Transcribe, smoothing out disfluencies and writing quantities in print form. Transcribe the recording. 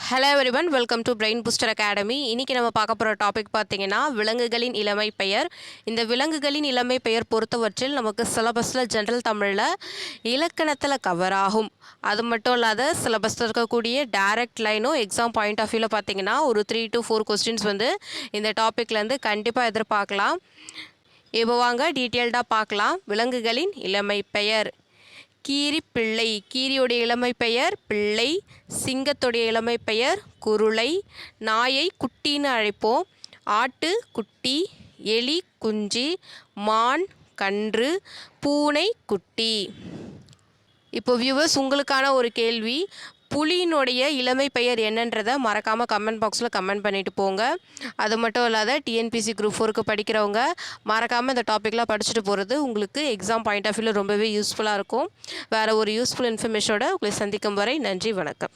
Hello everyone, welcome to brain booster academy. இன்றைக்கி நம்ம பார்க்க போகிற டாபிக் பார்த்திங்கன்னா விலங்குகளின் இளமை பெயர். இந்த விலங்குகளின் இளமை பெயர் பொறுத்தவற்றில் நமக்கு சிலபஸில் ஜென்ரல் தமிழில் இலக்கணத்தில் கவர் ஆகும். அது மட்டும் இல்லாத சிலபஸில் இருக்கக்கூடிய டைரக்ட் லைனும் எக்ஸாம் பாயிண்ட் ஆஃப் வியூவில் பார்த்திங்கன்னா ஒரு 3 to 4 கொஸ்டின்ஸ் இந்த டாப்பிக்லேருந்து கண்டிப்பாக எதிர்பார்க்கலாம். இப்போ வாங்க டீட்டெயில்டாக பார்க்கலாம். விலங்குகளின் இளமை பெயர்: கீரி பிள்ளை, கீரியுடைய இளமை பெயர் பிள்ளை. சிங்கத்துடைய இளமை பெயர் குருளை. நாயை குட்டின்னு அழைப்போம். ஆட்டு குட்டி, எலி குஞ்சு, மான் கன்று, பூனை குட்டி. இப்போ வியூவர்ஸ், உங்களுக்கான ஒரு கேள்வி: புலியினுடைய இளமை பெயர் என்னன்றதை மறக்காமல் கமெண்ட் பாக்ஸில் கமெண்ட் பண்ணிவிட்டு போங்க. அது மட்டும் இல்லாத டிஎன்பிசி குரூப் 4க்கு படிக்கிறவங்க மறக்காமல் இந்த டாப்பிக்லாம் படிச்சுட்டு போகிறது உங்களுக்கு எக்ஸாம் பாயிண்ட் ஆஃப் வியூவில் ரொம்பவே யூஸ்ஃபுல்லாக இருக்கும். வேறு ஒரு யூஸ்ஃபுல் இன்ஃபர்மேஷனோட உங்களை சந்திக்கும் வரை நன்றி, வணக்கம்.